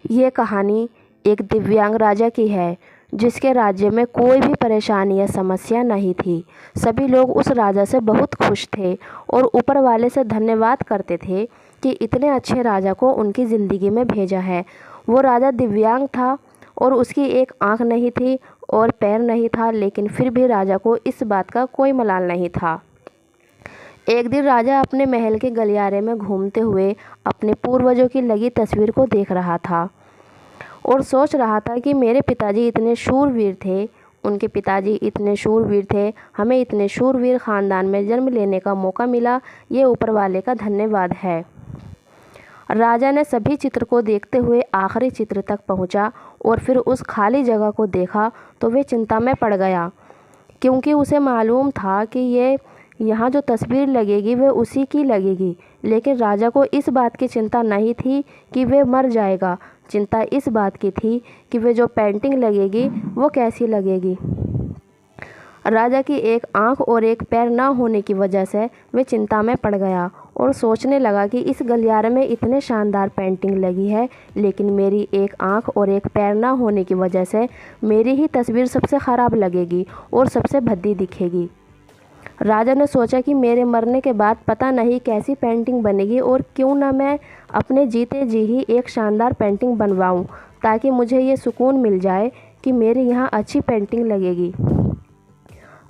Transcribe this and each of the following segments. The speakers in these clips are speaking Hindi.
ये कहानी एक दिव्यांग राजा की है जिसके राज्य में कोई भी परेशानी या समस्या नहीं थी। सभी लोग उस राजा से बहुत खुश थे और ऊपर वाले से धन्यवाद करते थे कि इतने अच्छे राजा को उनकी ज़िंदगी में भेजा है। वो राजा दिव्यांग था और उसकी एक आँख नहीं थी और पैर नहीं था, लेकिन फिर भी राजा को इस बात का कोई मलाल नहीं था। एक दिन राजा अपने महल के गलियारे में घूमते हुए अपने पूर्वजों की लगी तस्वीर को देख रहा था और सोच रहा था कि मेरे पिताजी इतने शूरवीर थे, उनके पिताजी इतने शूरवीर थे, हमें इतने शूरवीर ख़ानदान में जन्म लेने का मौका मिला, ये ऊपर वाले का धन्यवाद है। राजा ने सभी चित्र को देखते हुए आखिरी चित्र तक पहुंचा और फिर उस खाली जगह को देखा तो वे चिंता में पड़ गया, क्योंकि उसे मालूम था कि यहाँ जो तस्वीर लगेगी वह उसी की लगेगी। लेकिन राजा को इस बात की चिंता नहीं थी कि वह मर जाएगा, चिंता इस बात की थी कि वह जो पेंटिंग लगेगी वो कैसी लगेगी। राजा की एक आंख और एक पैर ना होने की वजह से वह चिंता में पड़ गया और सोचने लगा कि इस गलियारे में इतने शानदार पेंटिंग लगी है, लेकिन मेरी एक आंख और एक पैर ना होने की वजह से मेरी ही तस्वीर सबसे ख़राब लगेगी और सबसे भद्दी दिखेगी। राजा ने सोचा कि मेरे मरने के बाद पता नहीं कैसी पेंटिंग बनेगी और क्यों ना मैं अपने जीते जी ही एक शानदार पेंटिंग बनवाऊं, ताकि मुझे ये सुकून मिल जाए कि मेरे यहाँ अच्छी पेंटिंग लगेगी।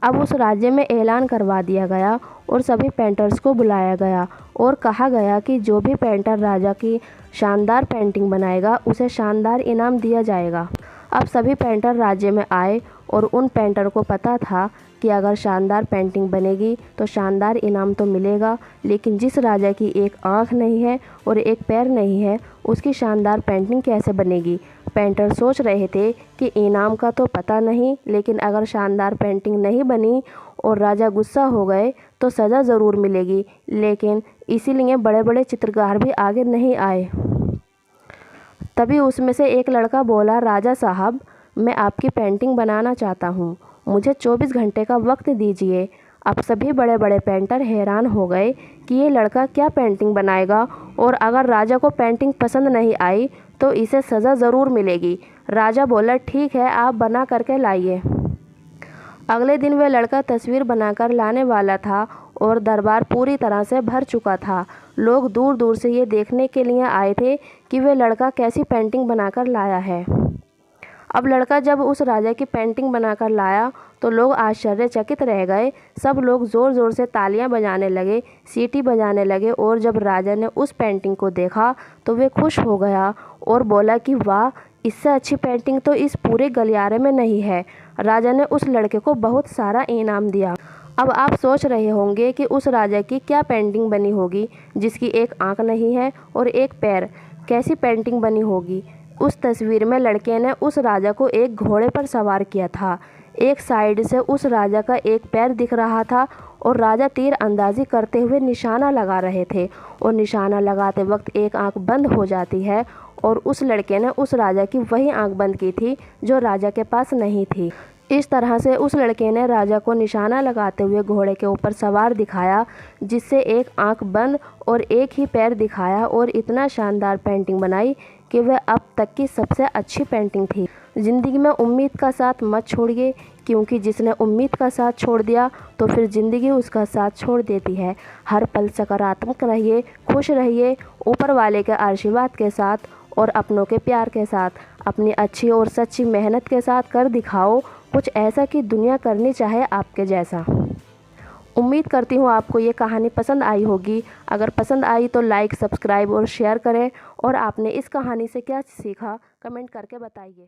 अब उस राज्य में ऐलान करवा दिया गया और सभी पेंटर्स को बुलाया गया और कहा गया कि जो भी पेंटर राजा की शानदार पेंटिंग बनाएगा उसे शानदार इनाम दिया जाएगा। अब सभी पेंटर राज्य में आए और उन पेंटर को पता था कि अगर शानदार पेंटिंग बनेगी तो शानदार इनाम तो मिलेगा, लेकिन जिस राजा की एक आँख नहीं है और एक पैर नहीं है उसकी शानदार पेंटिंग कैसे बनेगी। पेंटर सोच रहे थे कि इनाम का तो पता नहीं, लेकिन अगर शानदार पेंटिंग नहीं बनी और राजा गुस्सा हो गए तो सज़ा ज़रूर मिलेगी। लेकिन इसीलिए बड़े बड़े चित्रकार भी आगे नहीं आए। तभी उसमें से एक लड़का बोला, राजा साहब, मैं आपकी पेंटिंग बनाना चाहता हूँ, मुझे 24 घंटे का वक्त दीजिए। अब सभी बड़े बड़े पेंटर हैरान हो गए कि ये लड़का क्या पेंटिंग बनाएगा और अगर राजा को पेंटिंग पसंद नहीं आई तो इसे सज़ा ज़रूर मिलेगी। राजा बोला, ठीक है, आप बना करके लाइए। अगले दिन वह लड़का तस्वीर बनाकर लाने वाला था और दरबार पूरी तरह से भर चुका था। लोग दूर दूर से ये देखने के लिए आए थे कि वह लड़का कैसी पेंटिंग बनाकर लाया है। अब लड़का जब उस राजा की पेंटिंग बनाकर लाया तो लोग आश्चर्यचकित रह गए। सब लोग ज़ोर ज़ोर से तालियां बजाने लगे, सीटी बजाने लगे और जब राजा ने उस पेंटिंग को देखा तो वे खुश हो गया और बोला कि वाह, इससे अच्छी पेंटिंग तो इस पूरे गलियारे में नहीं है। राजा ने उस लड़के को बहुत सारा इनाम दिया। अब आप सोच रहे होंगे कि उस राजा की क्या पेंटिंग बनी होगी जिसकी एक आँख नहीं है और एक पैर, कैसी पेंटिंग बनी होगी। उस तस्वीर में लड़के ने उस राजा को एक घोड़े पर सवार किया था। एक साइड से उस राजा का एक पैर दिख रहा था और राजा तीर अंदाजी करते हुए निशाना लगा रहे थे और निशाना लगाते वक्त एक आंख बंद हो जाती है और उस लड़के ने उस राजा की वही आंख बंद की थी जो राजा के पास नहीं थी। इस तरह से उस लड़के ने राजा को निशाना लगाते हुए घोड़े के ऊपर सवार दिखाया, जिससे एक आंख बंद और एक ही पैर दिखाया और इतना शानदार पेंटिंग बनाई कि वह अब तक की सबसे अच्छी पेंटिंग थी। ज़िंदगी में उम्मीद का साथ मत छोड़िए, क्योंकि जिसने उम्मीद का साथ छोड़ दिया तो फिर ज़िंदगी उसका साथ छोड़ देती है। हर पल सकारात्मक रहिए, खुश रहिए, ऊपर वाले के आशीर्वाद के साथ और अपनों के प्यार के साथ, अपनी अच्छी और सच्ची मेहनत के साथ कर दिखाओ कुछ ऐसा कि दुनिया करनी चाहे आपके जैसा। उम्मीद करती हूँ आपको ये कहानी पसंद आई होगी। अगर पसंद आई तो लाइक, सब्सक्राइब और शेयर करें और आपने इस कहानी से क्या सीखा कमेंट करके बताइए।